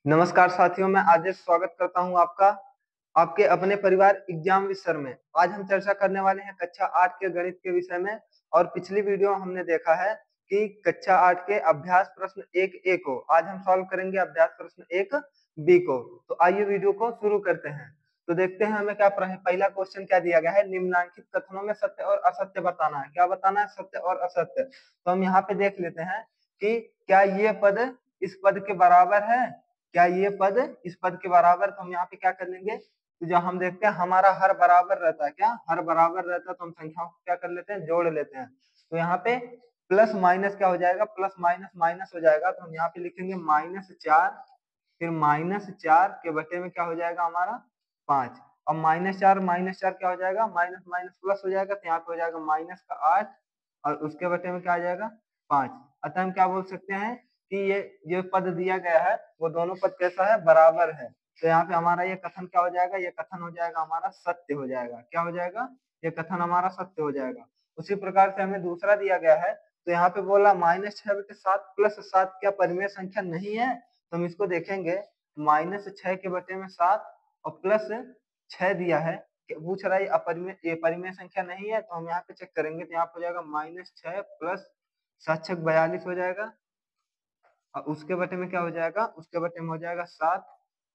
नमस्कार साथियों, मैं आदेश स्वागत करता हूं आपका आपके अपने परिवार एग्जाम विद सर में। आज हम चर्चा करने वाले हैं कक्षा 8 के गणित के विषय में। और पिछली वीडियो हमने देखा है कि कक्षा 8 के अभ्यास प्रश्न 1A को आज हम सॉल्व करेंगे अभ्यास प्रश्न 1B को। तो आइए वीडियो को शुरू करते हैं। तो देखते हैं हमें क्या पहला क्वेश्चन क्या दिया गया है। निम्नलिखित कथनों में सत्य और असत्य बताना है। क्या बताना है? सत्य और असत्य। तो हम यहाँ पे देख लेते हैं कि क्या ये पद इस पद के बराबर है, क्या ये पद इस पद के बराबर। तो हम यहाँ पे क्या कर लेंगे, तो जब हम देखते हैं हमारा हर बराबर रहता है, क्या हर बराबर रहता है, तो हम संख्याओं को क्या कर लेते हैं, जोड़ लेते हैं। तो यहाँ पे प्लस माइनस क्या हो जाएगा, प्लस माइनस माइनस हो जाएगा। तो हम यहाँ पे लिखेंगे -4, फिर -4 के बटे में क्या हो जाएगा हमारा 5। और -4 क्या हो जाएगा, माइनस माइनस प्लस हो जाएगा। तो यहाँ पे हो जाएगा -8 और उसके बटे में क्या आ जाएगा 5। अतः हम क्या बोल सकते हैं कि ये जो पद दिया गया है वो दोनों पद कैसा है, बराबर है। तो यहाँ पे हमारा ये कथन क्या हो जाएगा, ये कथन हो जाएगा हमारा सत्य हो जाएगा। क्या हो जाएगा, ये कथन हमारा सत्य हो जाएगा। उसी प्रकार से हमें दूसरा दिया गया है। तो यहाँ पे बोला -6/7 + 7 क्या परिमेय संख्या नहीं है। तो हम इसको देखेंगे, -6 के बटे में 7 और +6 दिया है, पूछ रहा है अपरिमेय, ये परिमेय संख्या नहीं है। तो हम यहाँ पे चेक करेंगे, तो यहाँ पे हो जाएगा -6 + 7 × 42 हो जाएगा। और उसके बटे में क्या हो जाएगा, उसके बटे में हो जाएगा 7।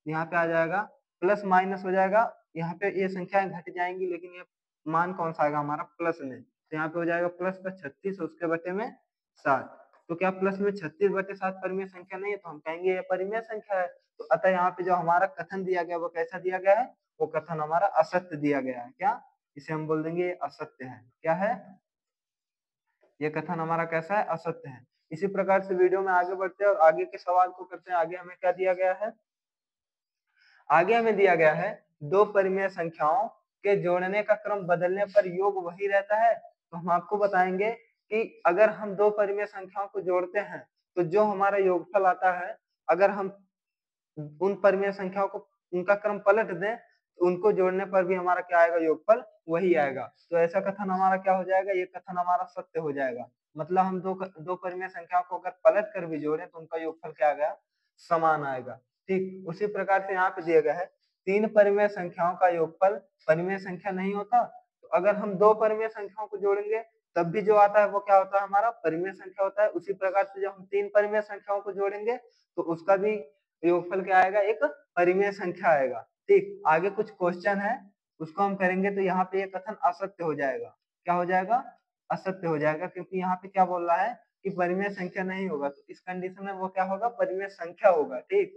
यहाँ पे आ जाएगा प्लस माइनस हो जाएगा। यहाँ पे ये संख्याएं घट जाएंगी, लेकिन ये मान कौन सा आएगा हमारा, प्लस में। तो यहाँ पे हो जाएगा प्लस का 36 उसके बटे में 7। तो क्या प्लस में 36/7 परिमेय संख्या नहीं है, तो हम कहेंगे ये परिमेय संख्या है। तो अतः यहाँ पे जो हमारा कथन दिया गया वो कैसा दिया गया है, वो कथन हमारा असत्य दिया गया है। क्या, इसे हम बोल देंगे ये असत्य है। क्या है, ये कथन हमारा कैसा है, असत्य है। इसी प्रकार से वीडियो में आगे बढ़ते हैं और आगे के सवाल को करते हैं। आगे हमें क्या दिया गया है, आगे हमें दिया गया है दो परिमेय संख्याओं के जोड़ने का क्रम बदलने पर योग वही रहता है। तो हम आपको बताएंगे कि अगर हम दो परिमेय संख्याओं को जोड़ते हैं तो जो हमारा योगफल आता है, अगर हम उन परिमेय संख्याओं को उनका क्रम पलट दें तो उनको जोड़ने पर भी हमारा क्या आएगा, योगफल वही आएगा। तो ऐसा कथन हमारा क्या हो जाएगा, ये कथन हमारा सत्य हो जाएगा। मतलब हम दो परिमेय संख्याओं को अगर पलट कर भी जोड़े तो उनका योगफल क्या आ गया, समान आएगा। ठीक उसी प्रकार से यहाँ पे दिया गया है तीन परिमेय संख्याओं का योगफल परिमेय संख्या नहीं होता। तो अगर हम दो परिमेय संख्याओं को जोड़ेंगे तब भी जो आता है वो क्या होता है, हमारा परिमेय संख्या होता है। उसी प्रकार से जब हम तीन परिमेय संख्याओं को जोड़ेंगे तो उसका भी योगफल क्या आएगा, एक परिमेय संख्या आएगा। ठीक, आगे कुछ क्वेश्चन है उसको हम करेंगे। तो यहाँ पे ये कथन असत्य हो जाएगा। क्या हो जाएगा, असत्य हो जाएगा, क्योंकि यहाँ पे क्या बोल रहा है कि परिमेय संख्या नहीं होगा। तो इस कंडीशन में वो क्या होगा, परिमेय संख्या होगा। ठीक,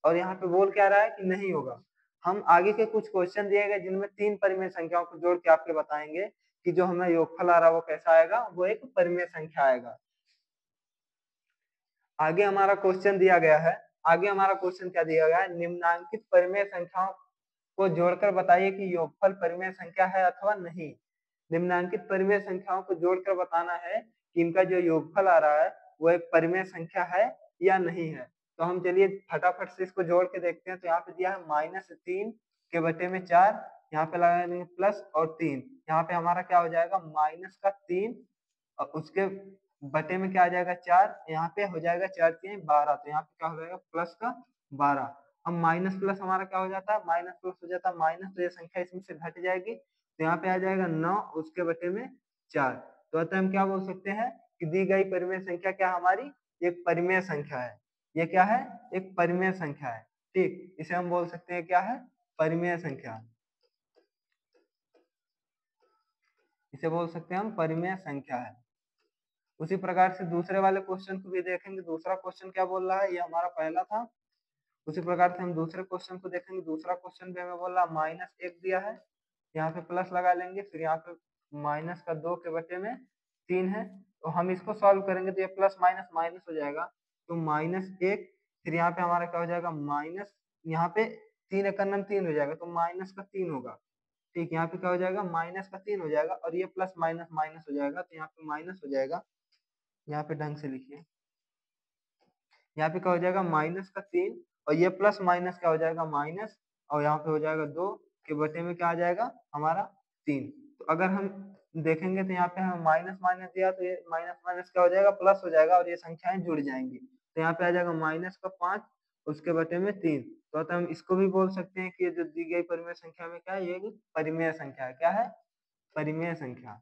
और यहाँ पे बोल क्या रहा है कि नहीं होगा। हम आगे के कुछ क्वेश्चन दिए गए जिनमें तीन परिमेय संख्याओं को जोड़ के आपके बताएंगे कि जो हमें योगफल आ रहा है वो कैसा आएगा, वो एक परिमेय संख्या आएगा। आगे हमारा क्वेश्चन दिया गया है, आगे हमारा क्वेश्चन क्या दिया गया है, निम्नांकित परिमेय संख्याओं को जोड़कर बताइए कि योगफल परिमेय संख्या है अथवा नहीं। निम्नांकित परिमेय संख्याओं को जोड़कर बताना है कि इनका जो योगफल आ रहा है वो एक परिमेय संख्या है या नहीं है। तो हम चलिए फटाफट से इसको जोड़ के देखते हैं। तो यहाँ पे दिया है -3 के बटे में 4, यहाँ पे लगा देंगे प्लस और 3। यहाँ पे हमारा क्या हो जाएगा, -3 और उसके बटे में क्या आ जाएगा 4। यहाँ पे हो जाएगा 4 3 12। तो यहाँ पे क्या हो जाएगा प्लस का 12। हम माइनस प्लस हमारा क्या हो जाता है, माइनस प्लस हो जाता है माइनस। तो ये संख्या इसमें से घट जाएगी। तो यहाँ पे आ जाएगा 9 उसके बटे में 4। तो अतः हम क्या बोल सकते हैं कि दी गई परिमेय संख्या क्या हमारी, एक परिमेय संख्या है। ये क्या है, एक परिमेय संख्या है। ठीक, इसे हम बोल सकते हैं क्या है, परिमेय संख्या। इसे बोल सकते हैं हम परिमेय संख्या है। उसी प्रकार से दूसरे वाले क्वेश्चन को भी देखेंगे। दूसरा क्वेश्चन क्या बोल रहा है, ये हमारा पहला था। उसी प्रकार से हम दूसरे क्वेश्चन को देखेंगे। दूसरा क्वेश्चन भी हमें बोल रहा -1 दिया है, यहाँ पे प्लस लगा लेंगे, फिर यहाँ पे -2 के बटे में 3 है। तो हम इसको सॉल्व करेंगे तो ये प्लस माइनस माइनस हो जाएगा। तो -1, फिर यहाँ पे हमारा क्या हो जाएगा माइनस, यहाँ पे 3 एक 3 हो जाएगा तो -3 होगा। ठीक, यहाँ पे क्या हो जाएगा, -3 हो जाएगा और ये प्लस माइनस माइनस हो जाएगा। तो यहाँ पे माइनस हो जाएगा, यहाँ पे ढंग से लिखिए, यहाँ पे क्या हो जाएगा -3 और ये प्लस माइनस क्या हो जाएगा माइनस, और यहाँ पे हो जाएगा 2 के बटे में क्या आ जाएगा हमारा 3। तो अगर हम देखेंगे तो यहाँ पे हमें माइनस माइनस दिया तो ये माइनस माइनस क्या हो जाएगा, प्लस हो जाएगा और ये संख्याएं जुड़ जाएंगी। तो यहाँ पे आ जाएगा -5 उसके बटे में 3। तो अतः हम इसको भी बोल सकते हैं कि ये जो दी गई परिमेय संख्या में क्या है, ये परिमेय संख्या है। क्या है? परिमेय संख्या।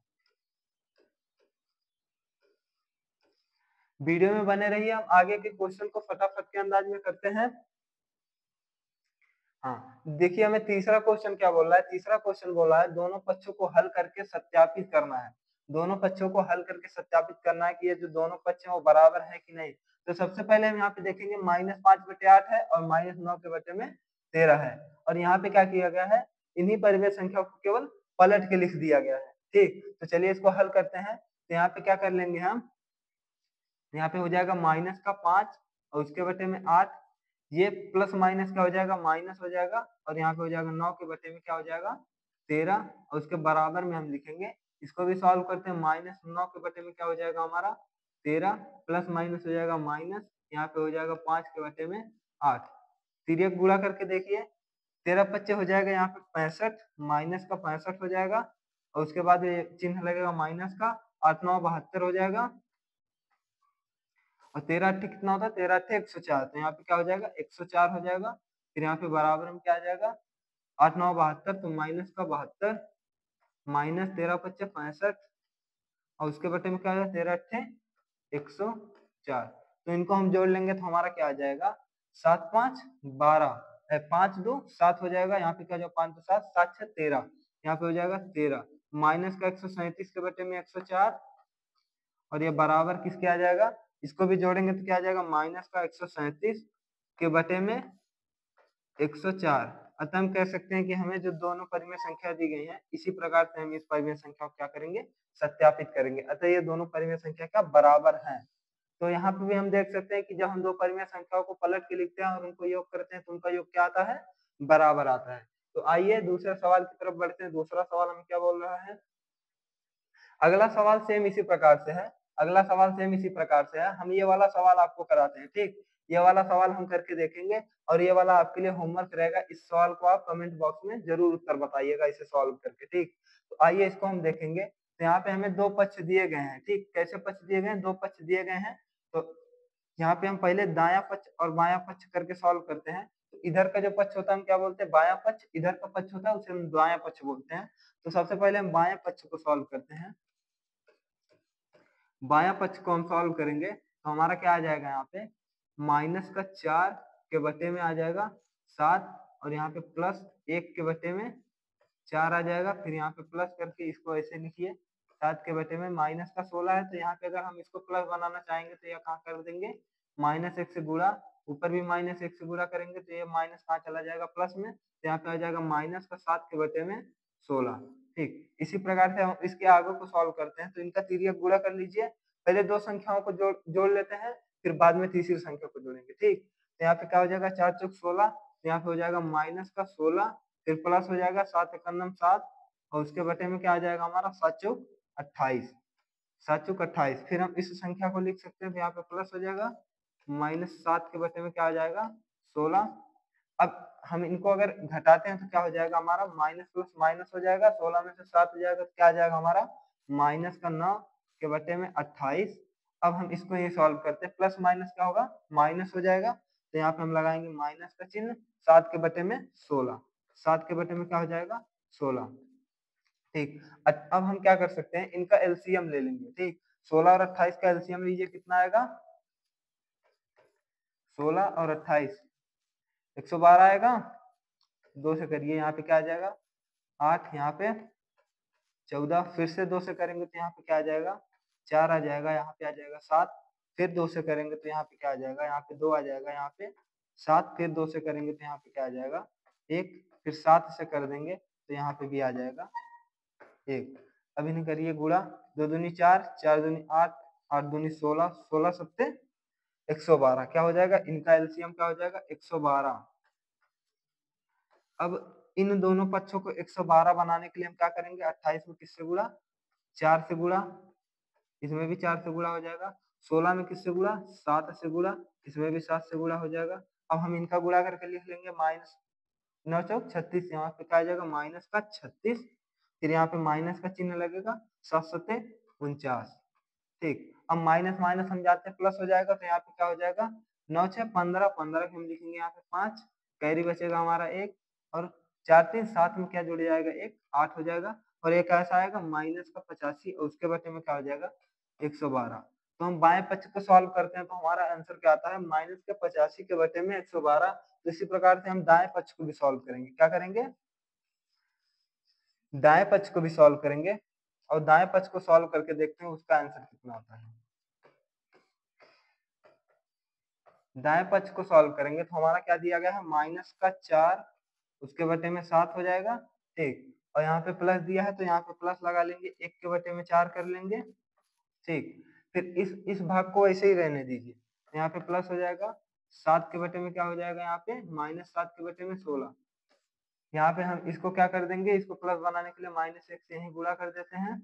वीडियो में बने रहिए, हम आगे के क्वेश्चन को फटाफट के अंदाज में करते हैं। हाँ, देखिए हमें तीसरा क्वेश्चन क्या बोल रहा है। तीसरा क्वेश्चन बोल रहा है दोनों पक्षों को हल करके सत्यापित करना है। दोनों पक्षों को हल करके सत्यापित करना है कि ये जो दोनों पक्ष हैं वो बराबर है कि नहीं। तो सबसे पहले हम यहाँ पे देखेंगे -5/8 है और -9 के बटे में 13 है। और यहाँ पे क्या किया गया है, इन्हीं परिमेय संख्या को केवल पलट के लिख दिया गया है। ठीक, तो चलिए इसको हल करते हैं। तो यहाँ पे क्या कर लेंगे हम, यहाँ पे हो जाएगा -5 और उसके बटे में 8, ये प्लस माइनस क्या हो जाएगा, माइनस हो जाएगा। और यहाँ पे हो जाएगा 9 के बटे में क्या हो जाएगा, 13 और उसके बराबर में हम लिखेंगे। इसको भी सॉल्व करते हैं। -9 के बटे में क्या हो जाएगा हमारा 13, प्लस माइनस हो जाएगा माइनस, यहाँ पे हो जाएगा 5 के बटे में 8। तिर्यक गुणा करके देखिए, 13 पच्चे हो जाएगा यहाँ पे 65, माइनस का 65 हो जाएगा और उसके बाद ये चिन्ह लगेगा माइनस का, 8 9 72 हो जाएगा। और 13 8 कितना होता है, 13 8 104। तो यहाँ पे क्या हो जाएगा 104 हो जाएगा। फिर यहाँ पे बराबर में क्या आ जाएगा, 8 9 72, तो माइनस का 72, माइनस 13 पच्चे 65 और उसके बटे में क्या आ जाएगा 13 8 104। तो इनको हम जोड़ लेंगे तो हमारा क्या आ जाएगा, 7 5 12, 5 2 7 हो जाएगा। यहाँ पे क्या हो 5 2 7, 7 6 13, यहाँ पे हो जाएगा 13, माइनस का 137 के बटे में 104 और ये बराबर किसके आ जाएगा, इसको भी जोड़ेंगे तो क्या आ जाएगा, माइनस का 137 के बटे में 104। अतः हम कह सकते हैं कि हमें जो दोनों परिमेय संख्या दी गई है, इसी प्रकार से हम इस परिमेय संख्या को क्या करेंगे, सत्यापित करेंगे। अतः ये दोनों परिमेय संख्या क्या बराबर हैं। तो यहाँ पे भी हम देख सकते हैं कि जब हम दो परिमेय संख्याओं को पलट के लिखते हैं और उनको योग करते हैं तो उनका योग क्या आता है, बराबर आता है। तो आइए दूसरे सवाल की तरफ बढ़ते हैं। दूसरा सवाल हमें क्या बोल रहा है, अगला सवाल सेम इसी प्रकार से है। अगला सवाल सेम इसी प्रकार से है। हम ये वाला सवाल आपको कराते हैं। ठीक, ये वाला सवाल हम करके देखेंगे और ये वाला आपके लिए होमवर्क रहेगा। इस सवाल को आप कमेंट बॉक्स में जरूर उत्तर बताइएगा इसे सॉल्व करके। ठीक, तो आइए इसको हम देखेंगे। तो यहाँ पे हमें दो पक्ष दिए गए हैं। ठीक, कैसे पक्ष दिए गए हैं, दो पक्ष दिए गए हैं। तो यहाँ पे हम पहले दाया पक्ष और बाया पक्ष करके सॉल्व करते हैं। तो इधर का जो पक्ष होता है हम क्या बोलते हैं, बाया पक्ष। इधर का पक्ष होता है उसे हम दाया पक्ष बोलते हैं। तो सबसे पहले हम बाया पक्ष को सॉल्व करते हैं। बाया पक्ष को हम सॉल्व करेंगे तो हमारा क्या आ जाएगा, यहाँ पे माइनस का 4 के बटे में आ जाएगा 7 और यहाँ पे प्लस 1 के बटे में 4 आ जाएगा। फिर यहाँ पे प्लस करके इसको ऐसे लिखिए, 7 के बटे में माइनस का 16 है। तो यहाँ पे अगर हम इसको प्लस बनाना चाहेंगे तो यह कहाँ कर देंगे, -1 से गुणा, ऊपर भी -1 से गुणा करेंगे तो ये माइनस कहाँ चला जाएगा, प्लस में। तो यहाँ पे आ जाएगा माइनस का 7 के बटे में 16। ठीक, इसी प्रकार से हम इसके आगे को सॉल्व करते हैं। तो इनका तिर्यक गुणा कर लीजिए। पहले दो संख्याओं को जोड़ लेते हैं, फिर बाद में तीसरी संख्या को जोड़ेंगे। ठीक, तो यहाँ पे क्या हो जाएगा, 4 चौक 16, तो यहाँ पे हो जाएगा माइनस का 16, फिर प्लस हो जाएगा 7 एकम 7 और उसके बटे में क्या आ जाएगा हमारा 7 चौक 28, 7 चौक 28। फिर हम इस संख्या को लिख सकते हैं, तो यहाँ पे प्लस हो जाएगा, -7 के बटे में क्या आ जाएगा 16। अब हम इनको अगर घटाते हैं तो क्या हो जाएगा हमारा, माइनस प्लस माइनस हो जाएगा, 16 में से 7 हो जाएगा तो क्या आ जाएगा हमारा, माइनस का 9 के बटे में 28। अब हम इसको ये सॉल्व करते हैं, प्लस माइनस क्या होगा, माइनस हो जाएगा। तो यहाँ पे हम लगाएंगे माइनस का चिन्ह, 7 के बटे में 16, 7 के बटे में क्या हो जाएगा 16। ठीक, अब हम क्या कर सकते हैं, इनका एलसीएम ले लेंगे। ठीक, 16 और 28 का एलसीएम लीजिए, कितना आएगा, 16 और 28 112 आएगा। 2 से करिए, यहाँ पे क्या आ जाएगा 8, यहाँ पे 14, फिर से 2 से करेंगे तो यहाँ पे क्या आ जाएगा 4 आ जाएगा, यहाँ पे आ जाएगा 7, फिर 2 से करेंगे तो यहाँ पे क्या आ जाएगा, यहाँ पे 2 आ जाएगा, यहाँ पे 7, फिर 2 से करेंगे तो यहाँ पे क्या आ जाएगा 1, फिर 7 से कर देंगे तो यहाँ पे भी आ जाएगा 1। अब इन्हें करिए गुणा, 2 दूनी 4, 4 दूनी 8, 8 दूनी 16, 16 सत्ते 112, क्या हो जाएगा, इनका एलसीएम क्या हो जाएगा 112। अब इन दोनों पक्षों को 112 बनाने के लिए हम क्या करेंगे, 28 में किससे गुणा, 4 से गुणा, इसमें भी 4 से गुणा हो जाएगा। 16 में किससे गुणा, 7 से गुणा, इसमें भी 7 से गुणा हो जाएगा। अब हम इनका गुणा करके लिख लेंगे, माइनस 9 चौक 36, यहाँ पे क्या आ जाएगा माइनस का 36, फिर यहाँ पे माइनस का चिन्ह लगेगा, 7 सत्ते 49। ठीक, अब माइनस माइनस हम जाते हैं प्लस हो जाएगा, तो यहाँ पे क्या हो जाएगा 9 6 15, 15 के हम लिखेंगे यहाँ पे 5, कैरी बचेगा हमारा 1, और 4 3 7 में क्या जुड़ जाएगा 1, 8 हो जाएगा, और एक ऐसा आएगा माइनस का 85 और उसके बटे में क्या हो जाएगा 112। तो हम बाएं पक्ष को सॉल्व करते हैं तो हमारा आंसर क्या आता है माइनस के 85 के बटे में 112। तो इसी प्रकार से हम दाएं पक्ष को भी सॉल्व करेंगे। क्या करेंगे? दाएं पक्ष को भी सॉल्व करेंगे, और दाएं पक्ष को सॉल्व करके देखते हैं उसका आंसर कितना आता है। दाएं पक्ष को सॉल्व करेंगे तो हमारा क्या दिया गया है माइनस का 4 उसके बटे में 7 हो जाएगा, ठीक। और यहाँ पे प्लस दिया है तो यहाँ पे प्लस लगा लेंगे, 1 के बटे में 4 कर लेंगे, ठीक। फिर इस भाग को ऐसे ही रहने दीजिए, यहाँ पे प्लस हो जाएगा, 7 के बटे में क्या हो जाएगा यहाँ पे माइनस 7 के बटे में 16। यहाँ पे हम इसको क्या कर देंगे, इसको प्लस बनाने के लिए माइनस 1 से ही गुणा कर देते हैं।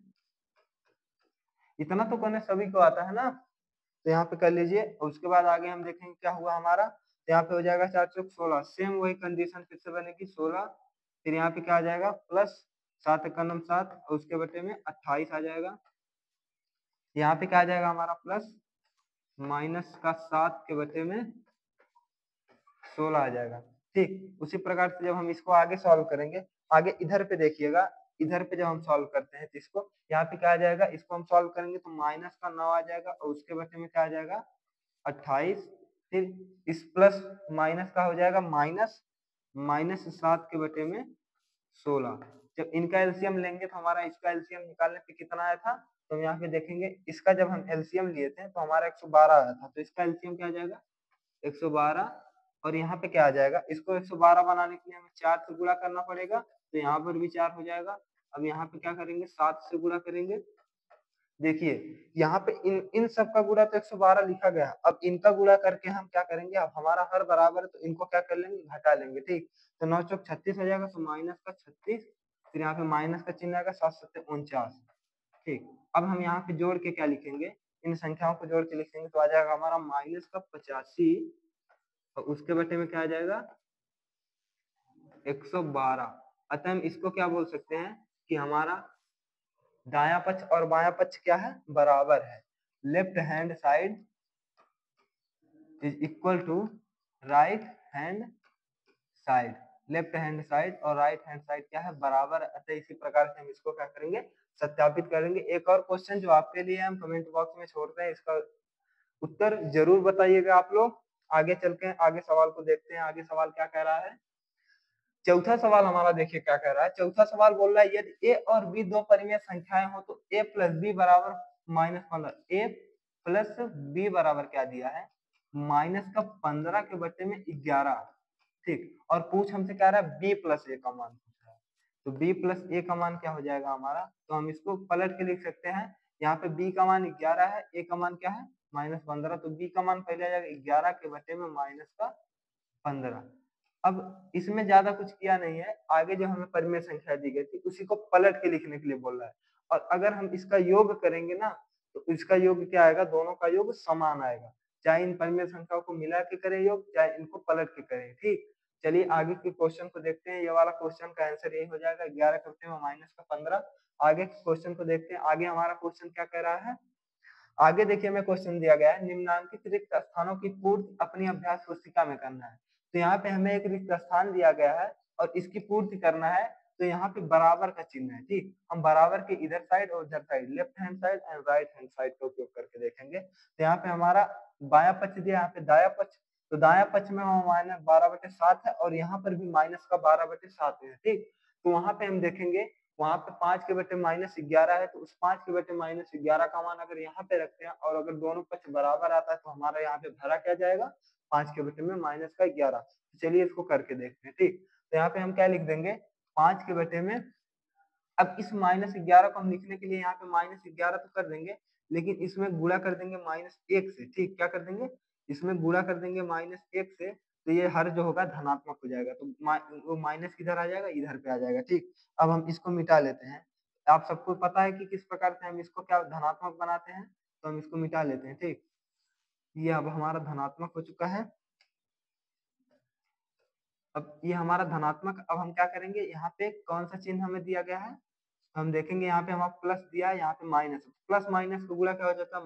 इतना तो करने सभी को आता है ना, तो यहाँ पे कर लीजिए। और उसके बाद आगे हम देखेंगे क्या हुआ हमारा, तो यहाँ पे हो जाएगा 4 चौक 16, सेम वही कंडीशन फिर से बनेगी 16, फिर यहाँ पे क्या आ जाएगा प्लस 7 एक 7 और उसके बटे में 28 आ जाएगा। यहाँ पे क्या आ जाएगा हमारा प्लस माइनस का 7 के बटे में 16 आ जाएगा, ठीक। उसी प्रकार से जब हम इसको आगे सॉल्व करेंगे, आगे इधर पे देखिएगा, इधर पे जब हम सॉल्व करते हैं तो इसको यहाँ पे क्या आ जाएगा, इसको हम सॉल्व करेंगे तो माइनस का 9 आ जाएगा और उसके बटे में क्या आ जाएगा 28, फिर इस प्लस माइनस का हो जाएगा माइनस 7 के बटे में 16। जब इनका एलसीएम लेंगे तो हमारा इसका एलसीएम निकालने पे कितना आया था, तो हम यहाँ पे देखेंगे इसका जब हम एलसीएम लिए थे तो हमारा 112 आया था, तो इसका एलसीएम क्या आ जाएगा 112। और यहाँ पे क्या आ जाएगा, इसको 112 बनाने के लिए हमें 4 से गुणा करना पड़ेगा, तो यहाँ पर भी 4 हो जाएगा। अब यहाँ पे क्या करेंगे 7 से गुणा करेंगे। देखिए यहाँ पे इन सब का गुणा तो 112 लिखा गया है, अब इनका गुणा करके हम क्या करेंगे, अब हमारा हर बराबर है तो इनको क्या कर लेंगे घटा लेंगे, ठीक। तो 9 चौक 36 हो जाएगा, तो माइनस का 36, फिर यहाँ पे माइनस का चिन्ह आएगा, 7 7 49, ठीक। अब हम यहाँ पे जोड़ के क्या लिखेंगे, इन संख्याओं को जोड़ के लिखेंगे तो आ जाएगा हमारा माइनस का 85 और उसके बटे में क्या आ जाएगा 112। अतः हम इसको क्या बोल सकते हैं कि हमारा दायां पक्ष और बायां पक्ष क्या है बराबर है। Left hand side is equal to right hand side. Left hand side और राइट हैंड साइड क्या है बराबर। अतः इसी प्रकार से हम इसको क्या करेंगे सत्यापित करेंगे। एक और क्वेश्चन जो आपके लिए हम कमेंट बॉक्स में छोड़ रहे हैं, इसका उत्तर जरूर बताइएगा आप लोग। आगे चल के आगे सवाल को देखते हैं, आगे सवाल क्या कह रहा है। चौथा सवाल हमारा देखिए क्या कह रहा है। चौथा सवाल बोल रहा है यदि ए और बी दो परिमेय संख्याएं हो तो ए प्लस बी बराबर माइनस 15। ए प्लस बी बराबर क्या दिया है माइनस का 15 के बटे में 11, ठीक। और पूछ हमसे क्या रहा है बी प्लस ए का मान पूछ रहा है, तो बी प्लस ए का मान क्या हो जाएगा हमारा, तो हम इसको पलट के लिख सकते हैं। यहाँ पे बी का मान 11 है, ए का मान क्या है माइनस 15, तो बी का मान पहले आ जाएगा 11 के बटे में माइनस का 15। अब इसमें ज्यादा कुछ किया नहीं है, आगे जो हमें परिमेय संख्या दी गई थी उसी को पलट के लिखने के लिए बोल रहा है। और अगर हम इसका योग करेंगे ना तो इसका योग क्या आएगा, दोनों का योग समान आएगा, चाहे इन परिमेय संख्याओं को मिला के करें योग, चाहे इनको पलट के करें, ठीक। चलिए आगे के क्वेश्चन को देखते हैं। ये वाला क्वेश्चन का आंसर यही हो जाएगा 11 के बटे में माइनस का 15। आगे के क्वेश्चन को देखते हैं। आगे हमारा क्वेश्चन क्या कह रहा है, आगे देखिए हमें क्वेश्चन दिया गया है निम्नांकित रिक्त स्थानों की पूर्ति अपनी अभ्यास पुस्तिका में करना है। तो यहाँ पे हमें एक रिक्त स्थान दिया गया है और इसकी पूर्ति करना है, तो यहाँ पे बराबर का चिन्ह है, ठीक। हम बराबर के इधर साइड और उधर side, left hand side and right hand side का उपयोग करके देखेंगे। तो यहाँ पे हमारा बायां पक्ष दिया, यहाँ पे दाया पक्ष, तो दाया पक्ष में माइनस 12/7 है और यहाँ पर भी माइनस का 12/7 है, ठीक। तो वहां पे हम देखेंगे वहां पे 5 के बटे माइनस 11 है, तो उस 5 के बटे माइनस 11 का मान अगर यहाँ पे रखते हैं और अगर दोनों पक्ष बराबर आता है तो हमारा यहाँ पे भरा क्या जाएगा 5 के बटे में माइनस का 11। तो चलिए इसको करके देखते हैं, ठीक। तो यहाँ पे हम क्या लिख देंगे 5 के बटे में, अब इस माइनस 11 को हम लिखने के लिए यहाँ पे माइनस 11 तो कर देंगे, लेकिन इसमें गुणा कर देंगे -1 से, ठीक। क्या कर देंगे इसमें गुणा कर देंगे -1 से, तो ये हर जो होगा धनात्मक हो जाएगा, तो वो माइनस किधर आ जाएगा इधर पे आ जाएगा, ठीक। अब हम इसको मिटा लेते हैं। आप सबको पता है कि किस प्रकार से हम इसको क्या धनात्मक बनाते हैं, तो हम इसको मिटा लेते हैं, ठीक। ये अब हमारा धनात्मक हो चुका है। अब ये हमारा धनात्मक, अब हम क्या करेंगे यहाँ पे कौन सा चिन्ह हमें दिया गया है, हम देखेंगे यहाँ पे हमारा प्लस दिया है, यहाँ पे माइनस, प्लस माइनस का गुणा क्या हो जाता है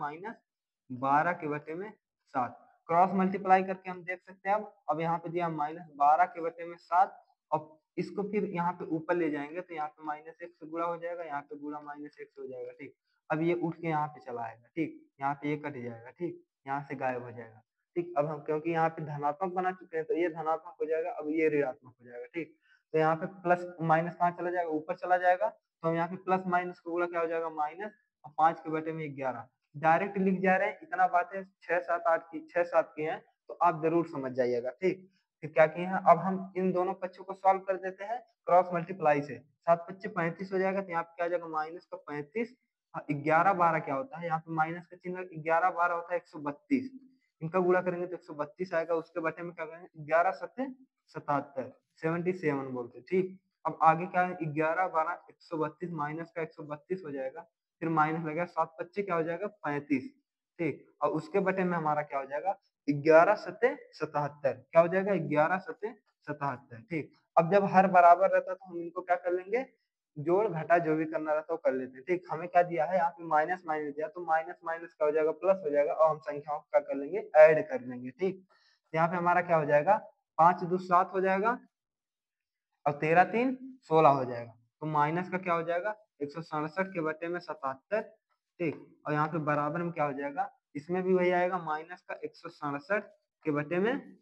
-12 के बटे में 7। क्रॉस मल्टीप्लाई करके हम देख सकते हैं। अब यहाँ पे दिया -12 के बटे में 7, और इसको फिर यहाँ पे ऊपर ले जाएंगे तो यहाँ पे -1 से गुणा हो जाएगा, यहाँ पे गुणा -1 से हो जाएगा। ठीक, अब ये उठ के यहाँ पे चला आएगा। ठीक, यहाँ पे ये कट जाएगा। ठीक, यहाँ से गायब हो जाएगा। ठीक, अब हम क्योंकि यहाँ पे धनात्मक बना चुके हैं तो ये धनात्मक हो जाएगा, अब ये ऋणात्मक हो जाएगा। ठीक, तो यहाँ पे प्लस माइनस कहाँ चला जाएगा, ऊपर चला जाएगा। तो हम यहाँ पे प्लस माइनस का गुणा क्या हो जाएगा, माइनस, और 5 के बटे में 11 डायरेक्ट लिख जा रहे हैं। इतना बातें 6 7 8 की 6 7 की हैं तो आप जरूर समझ जाइएगा। ठीक, फिर क्या किए हैं, अब हम इन दोनों पक्षों को सॉल्व कर देते हैं क्रॉस मल्टीप्लाई से। 7 पच्चे 35 हो जाएगा, तो यहाँ पे क्या आ जाएगा माइनस का 35, 11 12 क्या होता है, यहाँ पे माइनस का चिन्ह 11 12 होता है 132, इनका गुणा करेंगे तो 132 आएगा। उसके बटे में क्या करेंगे 11 7 77 77 बोलते। ठीक, अब आगे क्या है 11 12 132 माइनस का 132 हो जाएगा, फिर माइनस लगेगा 7 पच्चे क्या हो जाएगा 35। ठीक, और उसके बटे में हमारा क्या हो जाएगा 11 7 77, क्या हो जाएगा 11 7 77। ठीक, अब जब हर बराबर रहता है तो हम इनको क्या कर लेंगे, जोड़ घटा जो भी करना रहता है वो कर लेते हैं। ठीक, हमें क्या दिया है यहाँ पे माइनस माइनस दिया, तो माइनस माइनस क्या हो जाएगा प्लस हो जाएगा, और हम संख्याओं को क्या कर लेंगे ऐड कर लेंगे। ठीक, यहाँ पे हमारा क्या हो जाएगा 5 2 7 हो जाएगा, और 13 3 16 हो जाएगा। तो माइनस का क्या हो जाएगा 167 के बटे में 77। ठीक, और यहाँ पे बराबर में क्या हो जाएगा, इसमें भी वही आएगा माइनस का 167 के बटे में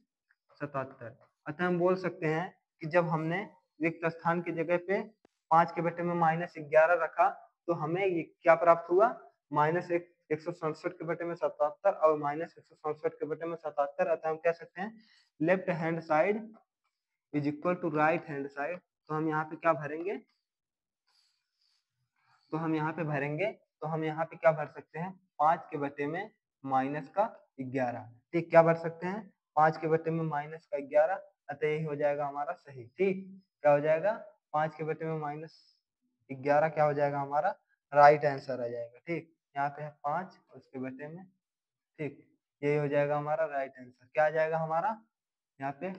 77। अतः हम बोल सकते हैं कि जब हमने रिक्त स्थान की जगह पे 5 के बटे में -11 रखा तो हमें ये क्या प्राप्त हुआ, -167 के बटे में 77 और -167 के बटे में 77। अतः हम कह सकते हैं left hand side is equal to right hand side. तो हम यहाँ पे क्या भरेंगे, तो हम यहाँ पे भरेंगे, तो हम यहाँ पे क्या भर सकते हैं 5 के बटे में माइनस का 11। ठीक, क्या भर सकते हैं 5 के बटे में माइनस का 11, अतः यही हो जाएगा हमारा सही। ठीक, क्या हो जाएगा 5 के बटे में -11 क्या हो जाएगा हमारा राइट आंसर आ जाएगा। ठीक, यहाँ पे है 5 उसके बटे में। ठीक, यही हो जाएगा हमारा राइट आंसर। क्या आ जाएगा हमारा यहाँ पे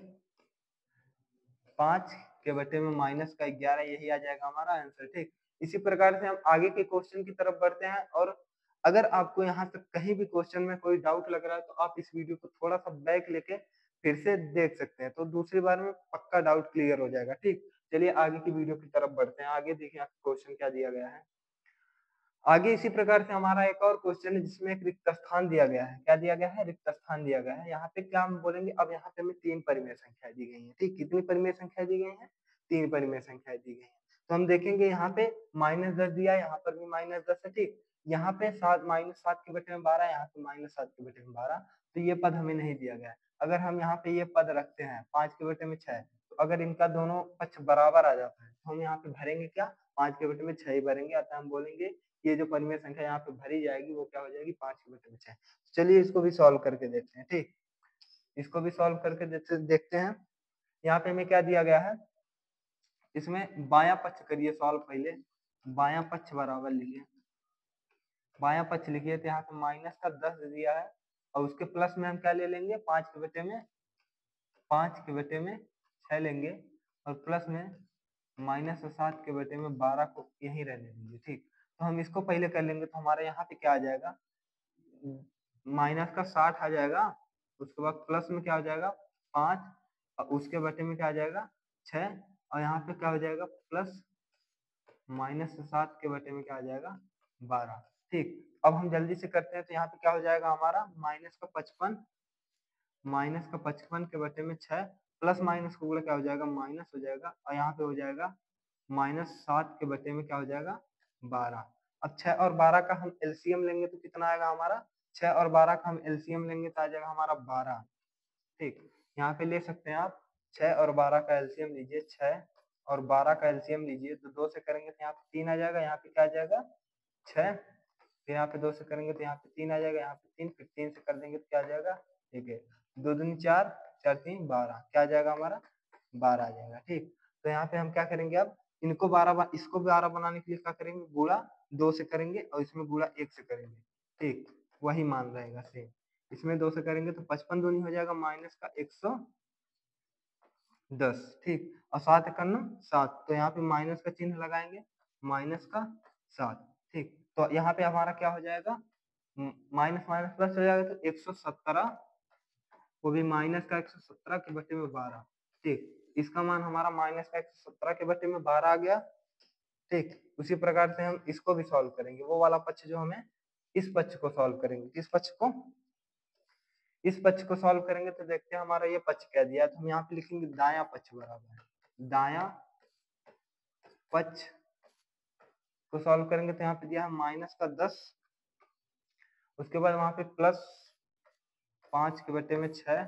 5 के बटे में -11, यही आ जाएगा हमारा आंसर। ठीक, इसी प्रकार से हम आगे के क्वेश्चन की तरफ बढ़ते हैं। और अगर आपको यहाँ तक कहीं भी क्वेश्चन में कोई डाउट लग रहा है तो आप इस वीडियो को थोड़ा सा बैक लेके फिर से देख सकते हैं, तो दूसरी बार में पक्का डाउट क्लियर हो जाएगा। ठीक, चलिए आगे की वीडियो की तरफ बढ़ते हैं। आगे देखिए आपको क्वेश्चन क्या दिया गया है। आगे इसी प्रकार से हमारा एक और क्वेश्चन है जिसमें एक रिक्त स्थान दिया गया है। क्या दिया गया है, रिक्त स्थान दिया गया है। यहाँ पे क्या हम बोलेंगे, अब यहाँ पे हमें 3 परिमेय संख्याएं दी गई हैं। ठीक, कितनी परिमेय संख्याएं दी गई हैं, 3 परिमेय संख्याएं दी गई हैं। तो हम देखेंगे यहाँ पे -10 दिया है, यहाँ पर भी -10 है। ठीक, यहाँ पे -7 के बटे में 12, यहाँ पे -7 के बटे में 12, तो ये पद हमें नहीं दिया गया है। अगर हम यहाँ पे ये पद रखते हैं 5 के बटे में 6, तो अगर इनका दोनों पक्ष बराबर आ जाता है तो हम यहाँ पे भरेंगे क्या 5 के बटे में 6 ही भरेंगे। अतः हम बोलेंगे ये जो परिमेय संख्या यहाँ पे भरी जाएगी वो क्या हो जाएगी 5 के बटे में 6। चलिए इसको भी सॉल्व करके देखते हैं। ठीक, इसको भी सॉल्व करके देखते हैं। यहाँ पे हमें क्या दिया गया है, इसमें बायां पक्ष करिए सॉल्व। पहले बायां पक्ष बराबर लिखिए, बायां पक्ष लिखिए, तो यहाँ पे माइनस का 10 दिया है, और उसके प्लस में हम क्या ले लेंगे 5 के बटे में 6 लेंगे, और प्लस में -7 के बटे में 12 को यहीं रहने देंगे। ठीक, तो हम इसको पहले कर लेंगे, तो हमारे यहाँ पे क्या आ जाएगा माइनस का 60 आ जाएगा, उसके बाद प्लस में क्या हो जाएगा 5, और उसके बटे में क्या आ जाएगा 6, और यहाँ पे क्या हो जाएगा प्लस -7 के बटे में क्या आ जाएगा 12। ठीक, अब हम जल्दी से करते हैं, तो यहाँ पे क्या हो जाएगा हमारा -55 के बटे में 6, प्लस माइनस को क्या हो जाएगा माइनस हो जाएगा, और यहाँ पे हो जाएगा -7 के बटे में क्या हो जाएगा 12। अब 6 और 12 का हम एलसीएम लेंगे तो कितना आएगा हमारा, 6 और 12 का हम एलसीएम लेंगे तो आ जाएगा हमारा 12। ठीक, यहाँ पे ले सकते हैं आप 6 और 12 का एलसीएम लीजिए, 6 और 12 का एलसीएम लीजिए, तो 2 से करेंगे तो यहाँ पे 3 आ जाएगा, यहाँ पे क्या आ जाएगा 6, फिर यहाँ पे 2 से करेंगे तो यहाँ पे 3 आ जाएगा, यहाँ पे 3, फिर 3 से कर देंगे तो क्या आ जाएगा, ठीक है 2 दूनी 4, 4 3 12, क्या आ जाएगा हमारा 12 आ जाएगा। ठीक, तो यहाँ पे हम क्या करेंगे, अब इनको 12 इसको 12 बनाने के लिए क्या करेंगे, गुणा 2 से करेंगे और इसमें गुणा 1 से करेंगे। ठीक, वही मान रहेगा सेम, इसमें 2 से करेंगे तो 55 दूनी हो जाएगा माइनस का 110। ठीक, और 7 करना 7, तो यहाँ पे माइनस का चिन्ह लगाएंगे, माइनस का 7। ठीक, तो यहाँ पे हमारा क्या हो जाएगा माइनस माइनस प्लस हो जाएगा, तो 117 वो भी माइनस का 117 के बटे में 12। ठीक, इसका मान हमारा माइनस का 117 के बटे में 12 आ गया। ठीक, उसी प्रकार से हम इसको भी सॉल्व करेंगे, वो वाला पक्ष जो हमें, इस पक्ष को सॉल्व करेंगे। किस पक्ष को? इस पक्ष को सॉल्व करेंगे तो देखते हैं हमारा ये पक्ष क्या दिया है। तो हम यहाँ पे लिखेंगे दायां पक्ष बराबर है, दायां पक्ष को सॉल्व करेंगे तो यहाँ पे दिया है माइनस का 10, उसके बाद वहां पे प्लस 5 के बटे में 6,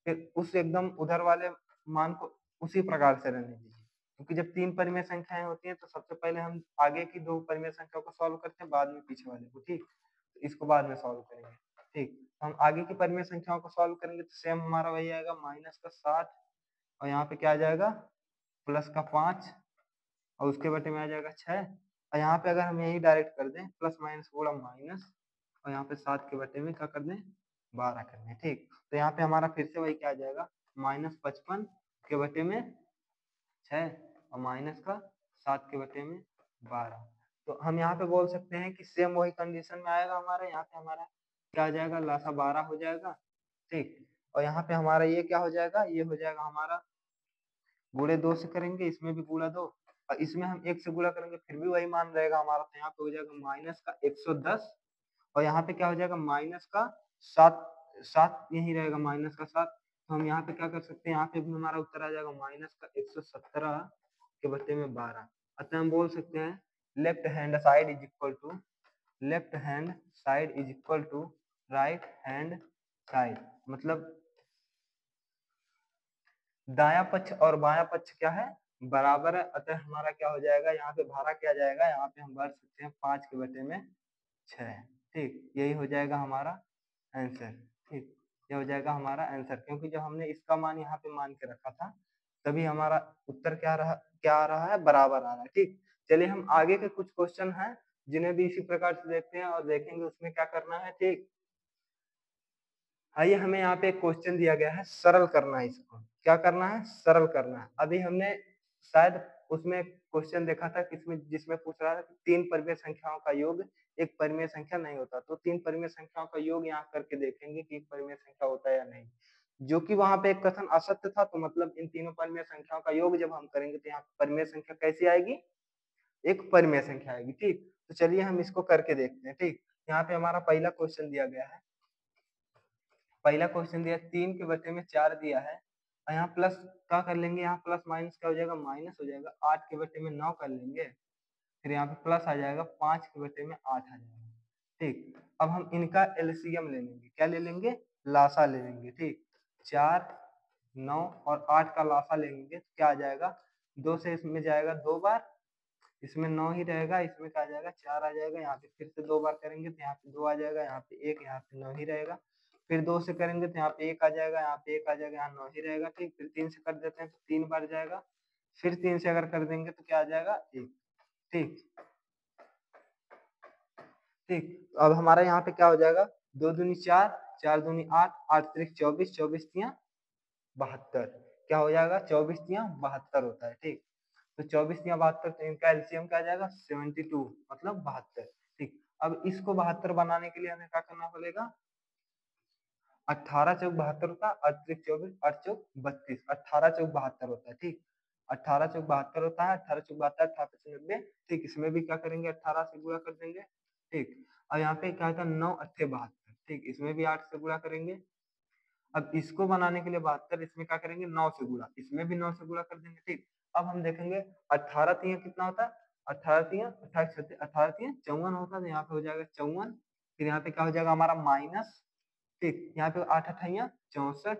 फिर उस एकदम उधर वाले मान को उसी प्रकार से रहने दीजिए, क्योंकि जब तीन परिमेय संख्याएं होती हैं तो सबसे पहले हम आगे की दो परिमेय संख्या को सॉल्व करते हैं, बाद में पीछे वाले को। ठीक, तो इसको बाद में सॉल्व करेंगे। ठीक, तो हम आगे की परिमेय संख्याओं को सॉल्व करेंगे तो सेम हमारा वही आएगा, माइनस का 60 और यहाँ पे क्या आ जाएगा, प्लस का 5 और उसके बटे में आ जाएगा 6। और यहाँ पे अगर हम यही डायरेक्ट कर दें, प्लस माइनस गुणा माइनस, और यहाँ पे 7 के बटे में क्या कर दें, 12 कर दें। ठीक, तो यहाँ पे हमारा फिर से वही क्या आ जाएगा, माइनस 55 के बटे में 6 और माइनस का 7 के बटे में 12। तो हम यहाँ पे बोल सकते हैं कि सेम वही कंडीशन में आएगा हमारा, यहाँ पे हमारा क्या आ जाएगा, लासा 12 हो जाएगा। ठीक, और यहाँ पे हमारा ये क्या हो जाएगा, ये हो जाएगा हमारा गुणे 2 से करेंगे, इसमें भी गुणा 2 और इसमें हम 1 से गुणा करेंगे फिर भी वही मान रहेगा हमारा। तो यहाँ पे हो जाएगा माइनस का 110 और यहाँ पे क्या हो जाएगा, माइनस का 7, 7 यही रहेगा, माइनस का 7। तो हम यहाँ पे क्या कर सकते हैं, यहाँ पे भी हमारा उत्तर आ जाएगा माइनस का 117 के बटे में 12। अतः हम बोल सकते हैं left hand side is equal to, left hand side is equal to right hand side, मतलब दायां पक्ष और बायां पक्ष क्या है, बराबर है। अतः हमारा क्या हो जाएगा, यहाँ पे भारा क्या जाएगा, यहाँ पे हम भर सकते हैं 5 के बटे में 6। ठीक, यही हो जाएगा हमारा आंसर। ठीक, ये हो जाएगा हमारा आंसर, क्योंकि जब हमने इसका मान यहाँ पे मान के रखा था तभी हमारा उत्तर क्या आ रहा है, बराबर आ रहा है। ठीक, चलिए हम आगे के कुछ क्वेश्चन हैं जिन्हें भी इसी प्रकार से देखते हैं और देखेंगे उसमें क्या करना है। ठीक, आइए, हमें यहाँ पे एक क्वेश्चन दिया गया है, सरल करना है इसको। क्या करना है, सरल करना है। अभी हमने शायद उसमें क्वेश्चन देखा था किसमें, जिसमें पूछ रहा था कि तीन परिमेय संख्याओं का योग एक परिमेय संख्या नहीं होता। तो तीन परिमेय संख्याओं का योग यहाँ करके देखेंगे कि एक परिमेय संख्या होता है या नहीं, जो कि वहां पे एक कथन असत्य था। तो मतलब इन तीनों परिमेय संख्याओं का योग जब हम करेंगे तो यहाँ परिमेय संख्या कैसी आएगी, एक परिमेय संख्या आएगी। ठीक, तो चलिए हम इसको करके देखते हैं। ठीक, यहाँ पे हमारा पहला क्वेश्चन दिया गया है, पहला क्वेश्चन दिया 3 के बटे में 4 दिया है और यहाँ प्लस क्या कर लेंगे, यहाँ प्लस माइनस क्या हो जाएगा, माइनस हो जाएगा। 8 के बटे में 9 कर लेंगे, फिर यहाँ पे प्लस आ जाएगा, 5 के बटे में 8 आ जाएगा। ठीक, अब हम इनका एलसीएम ले लेंगे, क्या ले लेंगे, लासा ले लेंगे। ठीक, 4, 9 और 8 का लासा लेंगे तो क्या आ जाएगा, 2 से इसमें जाएगा 2 बार, इसमें 9 ही रहेगा, इसमें क्या आ जाएगा, 4 आ जाएगा। यहाँ पे फिर से 2 बार करेंगे तो यहाँ पे 2 आ जाएगा, यहाँ पे 1, यहाँ पे 9 ही रहेगा। फिर 2 से करेंगे तो यहाँ पे 1 आ जाएगा, यहाँ पे 1 आ जाएगा, यहाँ 9 ही रहेगा। ठीक, फिर 3 से कर देते हैं तो 3 बार जाएगा, फिर 3 से अगर कर देंगे तो क्या आ जाएगा, 1। ठीक, ठीक, अब हमारा यहाँ पे क्या हो जाएगा, 2 दूनी 4, 4 दूनी 8, 8 त्रिक 24, 24 तियां 72, क्या हो जाएगा, 24 तियां 72 होता है। ठीक, तो 24 या 72, तो इनका एलसीएम क्या आ जाएगा, 72, मतलब 72। ठीक, अब इसको 72 बनाने के लिए हमें क्या करना पड़ेगा, 18 चौक 72 होता है, 8 त्रिक 24, 8 चौक 32, 18 चौक 72 होता है। ठीक, 18 चौक 72 होता है, 18 चौक 72, 18 90। ठीक, इसमें भी क्या करेंगे, 18 से गुणा कर देंगे। ठीक, और यहाँ पे क्या था, 9 अट्ठे 72। ठीक, इसमें भी 8 से गुणा करेंगे। अब इसको बनाने के लिए 72, इसमें क्या करेंगे, 9 से गुणा, इसमें भी 9 से गुणा कर देंगे। ठीक, अब हम देखेंगे 18 तिया कितना होता है, 18 तिया 28, 18 तिया 54 होता है, तो यहाँ पे हो जाएगा 54। फिर यहाँ पे क्या हो जाएगा हमारा माइनस। ठीक, यहाँ पे 8 अठाइया 64।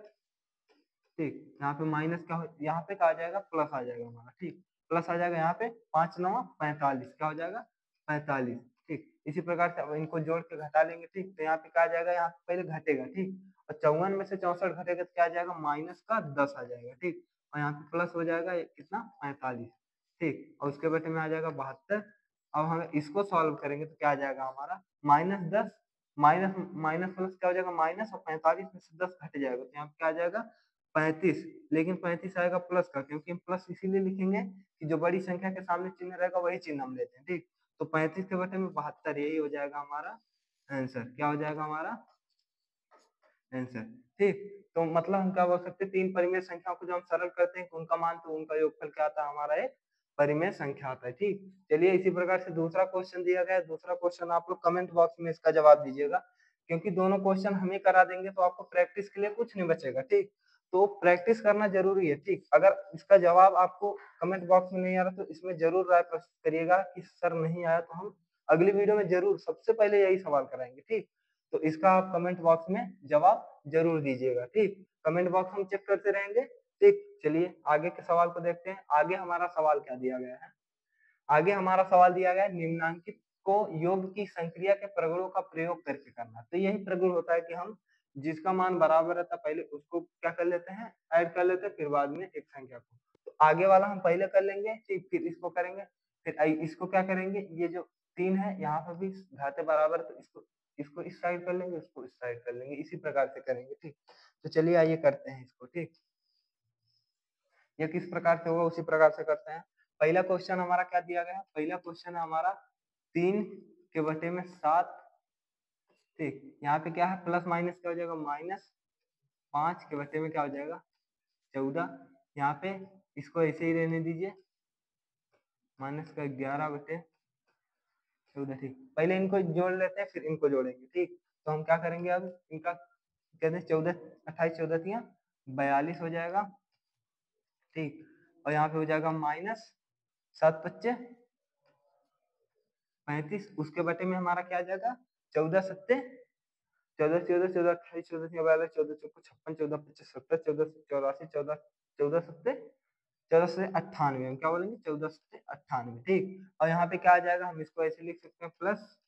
ठीक, यहाँ पे माइनस क्या हो, यहाँ पे क्या आ जाएगा, प्लस आ जाएगा हमारा। ठीक, प्लस आ जाएगा, यहाँ पे 5 9 45, क्या हो जाएगा, 45। ठीक, इसी प्रकार से अब इनको जोड़ के घटा लेंगे। ठीक, तो यहाँ पे क्या आ जाएगा, यहाँ पे पहले घटेगा। ठीक, और 54 में से 64 घटेगा तो क्या आ जाएगा, माइनस का 10 आ जाएगा। ठीक, और यहाँ पे प्लस हो जाएगा कितना, 45। ठीक, और उसके बटे में आ जाएगा 72। अब हम इसको सॉल्व करेंगे तो क्या आ जाएगा हमारा, माइनस 10, माइनस माइनस प्लस क्या हो जाएगा, माइनस, और 45 में से 10 घट जाएगा तो यहाँ पे क्या आ जाएगा, 35। लेकिन 35 आएगा प्लस का, क्योंकि हम प्लस इसीलिए लिखेंगे कि जो बड़ी संख्या के सामने चिन्ह रहेगा वही चिन्ह हम लेते हैं। ठीक, तो 35 के बटे में 72, यही हो जाएगा हमारा आंसर। क्या हो जाएगा हमारा आंसर। ठीक, तो मतलब हम क्या बोल सकते हैं, तीन परिमेय संख्याओं को जो हम सरल करते हैं उनका मान, तो उनका योगफल क्या आता है हमारा, एक परिमेय संख्या आता है। ठीक, चलिए इसी प्रकार से दूसरा क्वेश्चन दिया गया है। दूसरा क्वेश्चन आप लोग कमेंट बॉक्स में इसका जवाब दीजिएगा, क्योंकि दोनों क्वेश्चन हम ही करा देंगे तो आपको प्रैक्टिस के लिए कुछ नहीं बचेगा। ठीक, तो प्रैक्टिस करना जरूरी है। ठीक, अगर इसका जवाब आपको कमेंट बॉक्स में नहीं आ रहा तो इसमें जरूर राय प्रस्तुत करिएगा कि सर नहीं आया तो हम अगली वीडियो में जरूर सबसे पहले यही सवाल कराएंगे। ठीक, तो इसका आप कमेंट बॉक्स में जवाब जरूर दीजिएगा। ठीक, कमेंट बॉक्स हम चेक करते रहेंगे। ठीक, चलिए आगे के सवाल को देखते हैं। आगे हमारा सवाल क्या दिया गया है। आगे हमारा सवाल दिया गया है, निम्नांकित को योग की संक्रिया के प्रगुणों का प्रयोग करके करना। तो यही प्रगुण होता है कि हम जिसका मान बराबर रहता है पहले उसको क्या कर लेते हैं, ऐड कर लेते हैं, फिर बाद में एक संख्या को। तो आगे वाला हम पहले कर लेंगे, ठीक, फिर इसको करेंगे, फिर इसको क्या करेंगे, ये जो 3 है यहाँ पर भी घाते बराबर, तो इसको इसको इस साइड कर लेंगे, इसको इस साइड कर लेंगे, इसी प्रकार से करेंगे। ठीक, तो चलिए आइए करते हैं इसको। ठीक, ये किस प्रकार से होगा उसी प्रकार से करते हैं। पहला क्वेश्चन हमारा क्या दिया गया है, पहला क्वेश्चन है हमारा 3/7। ठीक, यहाँ पे क्या है, प्लस माइनस क्या हो जाएगा, -5 क्या हो जाएगा 14। यहाँ पे इसको ऐसे ही रहने दीजिए, -11/14। ठीक, पहले इनको जोड़ लेते हैं फिर इनको जोड़ेंगे। ठीक, तो हम क्या करेंगे, अब इनका कहते हैं 14 28 14 42 हो जाएगा। ठीक, और यहाँ पे हो जाएगा -7×5 = 35। उसके बटे में हमारा क्या आ जाएगा, 14×7 14 14 14 28 14 42 14 चौको 56 14 25 70 14 84 14 14 7 14 से 98, हम क्या बोलेंगे 14 से 98। ठीक, और यहाँ पे क्या आ जाएगा, हम इसको ऐसे लिख सकते हैं, प्लस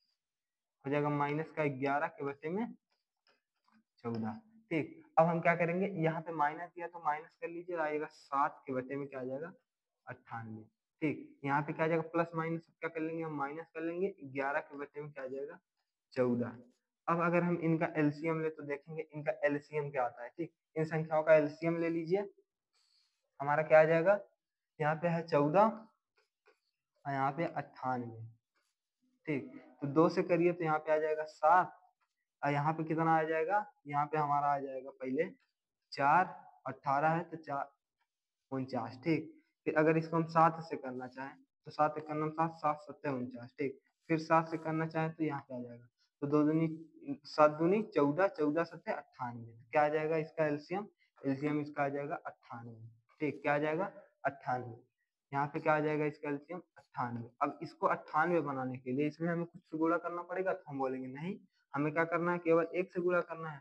हो जाएगा -11/14। ठीक, अब हम क्या करेंगे, यहाँ पे माइनस दिया तो माइनस कर लीजिए, आएगा 7 क्या आ जाएगा 98। ठीक, यहाँ पे क्या आ जाएगा, प्लस माइनस क्या कर लेंगे, हम माइनस कर लेंगे, 11 क्या आ जाएगा 14। अब अगर हम इनका एलसीएम ले तो देखेंगे इनका एलसीएम क्या आता है। ठीक, इन संख्याओं का एलसीएम ले लीजिए, हमारा क्या आ जाएगा, यहाँ पे है 14 और यहाँ पे 98। ठीक, तो 2 से करिए तो यहाँ पे आ जाएगा 7, और यहाँ पे कितना आ जाएगा, यहाँ पे हमारा आ जाएगा पहले 4, 18 है तो 4 49। ठीक, फिर अगर इसको हम 7 से करना चाहें तो 7 एक करना 7 7 7 49। ठीक, फिर 7 से करना चाहें तो यहाँ पे आ जाएगा, तो 2 दूनी 7 दूनी 14 14 7 98। क्या आ जाएगा इसका एलसीएम, एलसीएम इसका आ जाएगा 98। ठीक, क्या आ जाएगा 98। यहाँ पे क्या आ जाएगा इसका एलसीएम 98। अब इसको 98 बनाने के लिए इसमें हमें कुछ से गुणा करना पड़ेगा, तो हम बोलेंगे नहीं, हमें क्या करना है, केवल 1 से गुणा करना है।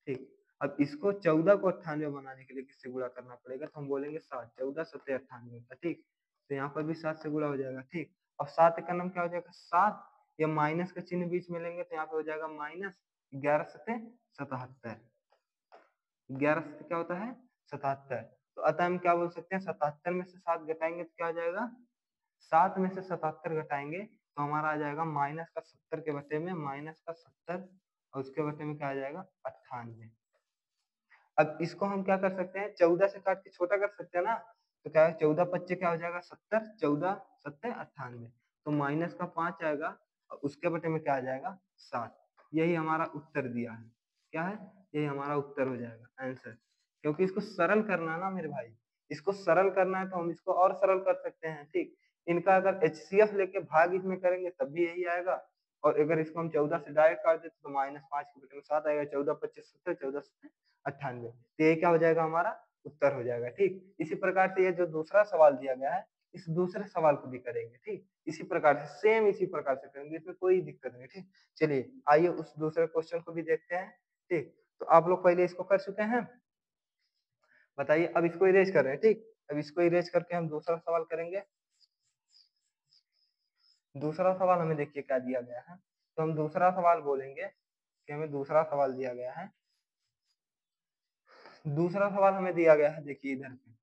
ठीक, अब इसको 14 को 98 बनाने के लिए किससे गुणा करना पड़ेगा, तो हम बोलेंगे 7 14 7 98 का। ठीक, तो यहाँ पर भी 7 से गुणा हो जाएगा। ठीक, अब 7 का नाम क्या हो जाएगा 7, या माइनस का चिन्ह बीच में लेंगे तो यहाँ पे हो जाएगा -11×7 = 11 क्या होता है 77। तो अतः हम क्या बोल सकते हैं, 77 में से 7 घटाएंगे तो क्या हो जाएगा, 7 में से 77 घटाएंगे तो हमारा आ जाएगा -70 के बटे में -70, और उसके बटे में क्या आ जाएगा 98। अब इसको हम क्या कर सकते हैं, 14 से काट के छोटा कर सकते हैं ना, तो क्या है 14×5 क्या हो जाएगा 70, 14 7 98, तो माइनस का 5 आएगा, और उसके बटे में क्या आ जाएगा 7। यही हमारा उत्तर दिया है, क्या है, यही हमारा उत्तर हो जाएगा आंसर। क्योंकि इसको सरल करना है ना मेरे भाई, इसको सरल करना है तो हम इसको और सरल कर सकते हैं। ठीक, इनका अगर एचसीएफ लेके भाग इसमें करेंगे तब भी यही आएगा, और अगर इसको हम 14 से डायरेक्ट काट देते तो -5 के बटे में 7 आएगा, 14×25 70 14 7 98। तो ये क्या हो जाएगा, हमारा उत्तर हो जाएगा। ठीक, इसी प्रकार से ये जो दूसरा सवाल दिया गया है, इस दूसरे सवाल को भी करेंगे। ठीक, इसी प्रकार से सेम इसी प्रकार से करेंगे, इसमें कोई दिक्कत नहीं। ठीक, चलिए आइए उस दूसरे क्वेश्चन को भी देखते हैं। ठीक, तो आप लोग पहले इसको कर चुके हैं, बताइए, अब इसको इरेज कर रहे हैं। ठीक, अब इसको इरेज करके हम दूसरा सवाल करेंगे। दूसरा सवाल हमें देखिए क्या दिया गया है, तो हम दूसरा सवाल बोलेंगे कि हमें दूसरा सवाल दिया गया है। दूसरा सवाल हमें दिया गया है, देखिए इधर पे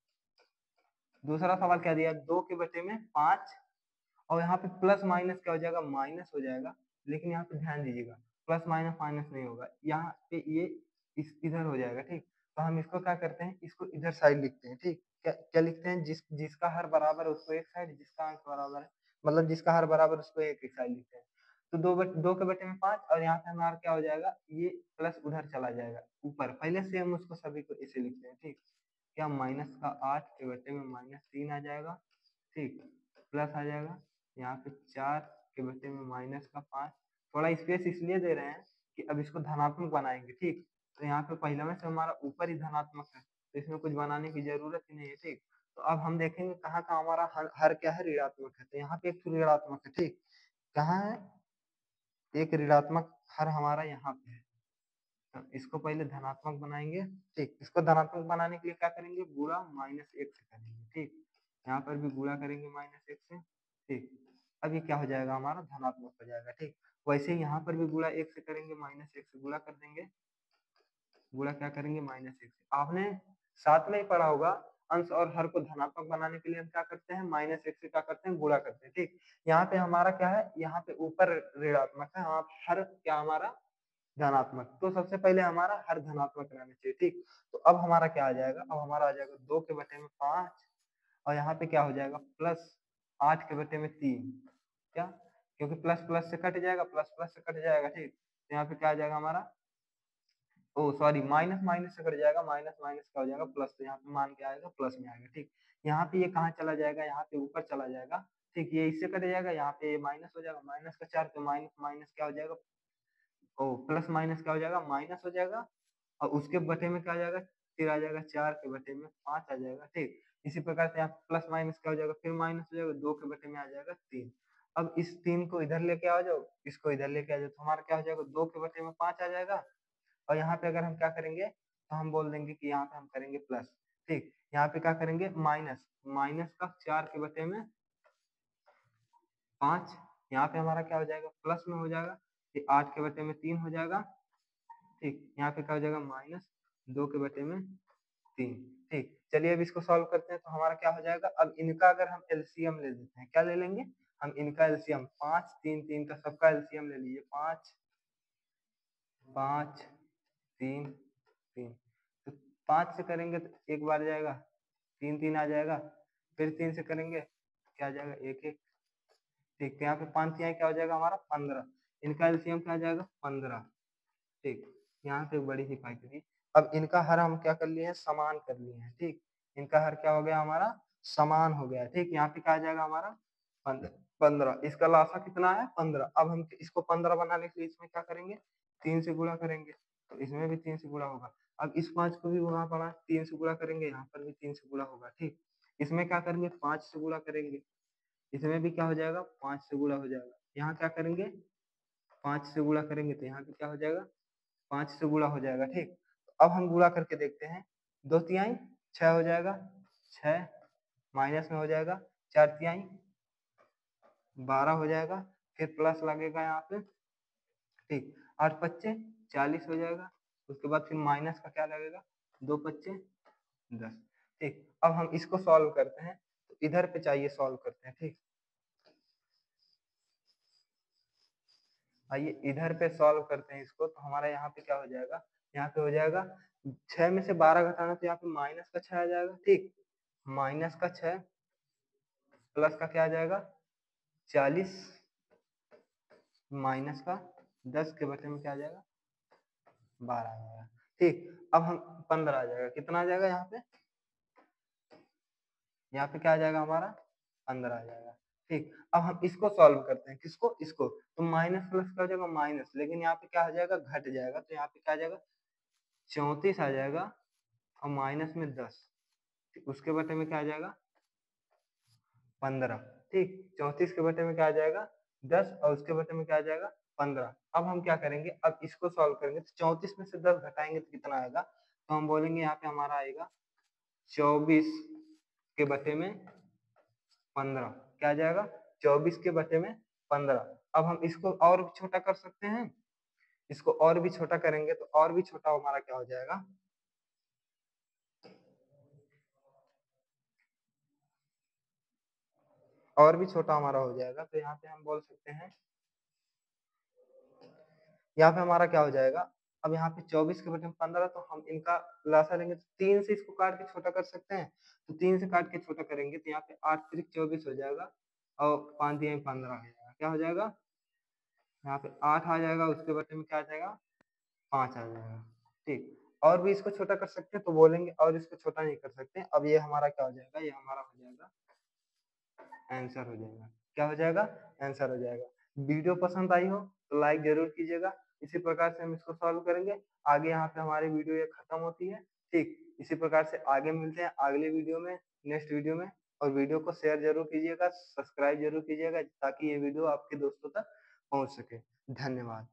दूसरा सवाल क्या दिया, 2 के बटे में 5, और यहाँ पे प्लस माइनस क्या हो जाएगा, माइनस हो जाएगा। लेकिन यहाँ पे ध्यान दीजिएगा, प्लस माइनस माइनस नहीं होगा, यहाँ पे ये इधर हो जाएगा। ठीक, तो हम इसको क्या करते हैं, इसको इधर साइड लिखते हैं। ठीक, क्या क्या लिखते हैं, जिसका हर बराबर है उसको एक साइड, जिसका अंश बराबर है मतलब जिसका हर बराबर उसको एक साइड लिखते हैं। तो 2 के बटे में 5 और यहाँ पे हमारा क्या हो जाएगा, ये प्लस उधर चला जाएगा ऊपर, पहले से हम उसको सभी को ऐसे लिखते हैं, ठीक। क्या -8 के बटे में -3 आ जाएगा, ठीक, प्लस आ जाएगा यहाँ पे 4 के बटे में -5। थोड़ा स्पेस इसलिए दे रहे हैं कि अब इसको धनात्मक बनाएंगे, ठीक। तो यहाँ पे पहले में से हमारा ऊपर ही धनात्मक है, तो इसमें कुछ बनाने की जरूरत ही नहीं है, ठीक। तो अब हम देखेंगे कहाँ कहाँ हमारा हर क्या है, ऋणात्मक है। तो यहाँ पे एक तो ऋणात्मक है, ठीक। कहाँ है, एक ऋणात्मक हर हमारा यहाँ पे है। तो इसको पहले धनात्मक बनाएंगे, ठीक। इसको धनात्मक बनाने के लिए क्या करेंगे, गुणा -1 से करेंगे, ठीक। यहाँ पर भी गुणा करेंगे -1 से, ठीक। अब ये क्या हो जाएगा, हमारा धनात्मक हो जाएगा, ठीक। वैसे ही यहाँ पर भी गुणा 1 से करेंगे, -1 से गुणा कर देंगे, गुणा क्या करेंगे, -1 से। आपने साथ में ही पढ़ा होगा, अंश और हर को धनात्मक बनाने के लिए हम क्या करते हैं, -1 से क्या करते हैं, गुणा करते हैं, ठीक। यहाँ पे हमारा क्या है, यहाँ पे ऊपर ऋणात्मक है, यहाँ हर क्या हमारा धनात्मक। तो सबसे पहले हमारा हर धनात्मक रहना चाहिए, ठीक। तो अब हमारा क्या आ जाएगा, अब हमारा आ जाएगा 2 के बटे में 5 और यहाँ पे क्या हो जाएगा, +8 के बटे में 3। क्या, क्योंकि प्लस प्लस से कट जाएगा, प्लस प्लस से कट जाएगा, ठीक। तो यहाँ पे क्या आ जाएगा हमारा, ओ सॉरी, माइनस माइनस से कट जाएगा, माइनस माइनस का हो जाएगा प्लस, तो यहाँ पे मान के आएगा प्लस में आएगा, ठीक। यहाँ पे ये कहाँ चला जाएगा, यहाँ पे ऊपर चला जाएगा, ठीक। ये इससे कट जाएगा, यहाँ पे ये माइनस हो जाएगा, -4 तो माइनस माइनस क्या हो जाएगा, ओ प्लस माइनस क्या हो जाएगा, माइनस हो जाएगा। और उसके बटे में क्या आ जाएगा, फिर आ जाएगा 4 के बटे में 5 आ जाएगा, ठीक। इसी प्रकार से यहाँ प्लस माइनस क्या हो जाएगा, फिर माइनस हो जाएगा, 2 के बटे में आ जाएगा 3। अब इस 3 को इधर लेके आ जाओ, इसको इधर लेके आ जाओ, तो हमारा क्या हो जाएगा, 2 के बटे में 5 आ जाएगा। और यहाँ पे अगर हम क्या करेंगे, तो हम बोल देंगे कि यहाँ पे हम करेंगे प्लस, ठीक। यहाँ पे क्या करेंगे, माइनस, माइनस का 4 के बटे में 5, यहाँ पे हमारा क्या हो जाएगा, प्लस में हो जाएगा, ये 8 के बटे में 3 हो जाएगा, ठीक। यहाँ पे क्या हो जाएगा, -2 के बटे में 3, ठीक। चलिए अब इसको सॉल्व करते हैं, तो हमारा क्या हो जाएगा, अब इनका अगर हम एलसीएम ले लेते हैं, क्या ले लेंगे हम, इनका एलसीएम, 5 3 3 का सबका एलसीएम ले लीजिए, 5 5 3 3। तो 5 से करेंगे तो एक बार जाएगा, 3 3 आ जाएगा, फिर 3 से करेंगे क्या आ जाएगा, 1 1, ठीक। तो यहाँ पे 5 तिहाई क्या हो जाएगा हमारा, 15। इनका एलसीएम क्या आ जाएगा, 15, ठीक। यहाँ से बड़ी सी फाइल करिए। अब इनका हर हम क्या कर लिए हैं, समान कर लिए हैं, ठीक। इनका हर क्या हो गया हमारा, समान हो गया, ठीक। यहाँ पे क्या आ जाएगा हमारा, 15। इसका लासा कितना है, 15। अब हम इसको 15 बनाने के लिए इसमें क्या करेंगे, 3 से गुणा करेंगे, तो इसमें भी 3 से गुणा होगा। अब इस 5 को भी वहां पड़ा 3 से गुणा करेंगे, यहाँ पर भी 3 से गुणा होगा, ठीक। इसमें क्या करेंगे, 5 से गुणा करेंगे, इसमें भी क्या हो जाएगा, 5 से गुणा हो जाएगा। यहाँ क्या करेंगे, 5 से गुणा करेंगे, तो यहाँ पे क्या हो जाएगा, 5 से गुणा हो जाएगा, ठीक। तो अब हम गुणा करके देखते हैं, 2 तिहाई 6 हो जाएगा, 6 माइनस में हो जाएगा, 4 तिहाई 12 हो जाएगा, फिर प्लस लगेगा यहाँ पे, ठीक। 8 पच्चे 40 हो जाएगा, उसके बाद फिर माइनस का क्या लगेगा, 2 पच्चे 10, ठीक। अब हम इसको सॉल्व करते हैं, तो इधर पे चाहिए सॉल्व करते हैं, ठीक। आइए इधर पे सॉल्व करते हैं इसको, तो हमारा यहाँ पे क्या हो जाएगा, यहाँ पे हो जाएगा 6 में से 12 घटाना, तो यहाँ पे माइनस का 6 आ जाएगा, ठीक। माइनस का 6 प्लस का क्या आ जाएगा, 40 माइनस का 10 के बटे में क्या आ जाएगा, 12 आ जाएगा, ठीक। अब हम 15 आ जाएगा, कितना आ जाएगा यहाँ पे क्या आ जाएगा हमारा, 15 आ जाएगा, ठीक। अब हम इसको सॉल्व करते हैं, किसको, इसको। तो माइनस प्लस का हो जाएगा माइनस, लेकिन यहाँ पे क्या हो जाएगा, घट जाएगा, तो यहाँ पे क्या आ जाएगा, 34 आ जाएगा, और माइनस में 10, उसके बटे में क्या आ जाएगा, 15, ठीक। 34 के बटे में क्या आ जाएगा, 10, और उसके बटे में क्या आ जाएगा, 15। अब हम क्या करेंगे, अब इसको सॉल्व करेंगे, तो 34 में से 10 घटाएंगे तो कितना आएगा, तो हम बोलेंगे यहाँ पे हमारा आएगा 24 के बटे में 15, क्या आ जाएगा, 24 के बटे में 15। अब हम इसको और भी छोटा कर सकते हैं, इसको और भी छोटा करेंगे, तो और भी छोटा हमारा क्या हो जाएगा, और भी छोटा हमारा हो जाएगा। तो यहाँ पे हम बोल सकते हैं, यहाँ पे हमारा क्या हो जाएगा, अब यहाँ पे 24 के बटे में 15, तो हम इनका लासा लेंगे, तो 3 से इसको काट के छोटा कर सकते हैं, तो 3 से काट के छोटा करेंगे, तो यहाँ पे 8 त्रिक 24 हो जाएगा, और 5 दिए 15 हो जाएगा, क्या हो जाएगा, यहाँ पे 8 आ जाएगा, उसके बदले में क्या आ जाएगा 5 आ जाएगा। ठीक, और भी इसको छोटा कर सकते हैं तो बोलेंगे और इसको छोटा नहीं कर सकते। अब ये हमारा क्या हो जाएगा, ये हमारा हो जाएगा आंसर हो जाएगा। क्या हो जाएगा, आंसर हो जाएगा। वीडियो पसंद आई हो तो लाइक जरूर कीजिएगा। इसी प्रकार से हम इसको सॉल्व करेंगे। आगे यहाँ पे हमारी वीडियो ये खत्म होती है। ठीक, इसी प्रकार से आगे मिलते हैं अगले वीडियो में, नेक्स्ट वीडियो में। और वीडियो को शेयर जरूर कीजिएगा, सब्सक्राइब जरूर कीजिएगा ताकि ये वीडियो आपके दोस्तों तक पहुंच सके। धन्यवाद।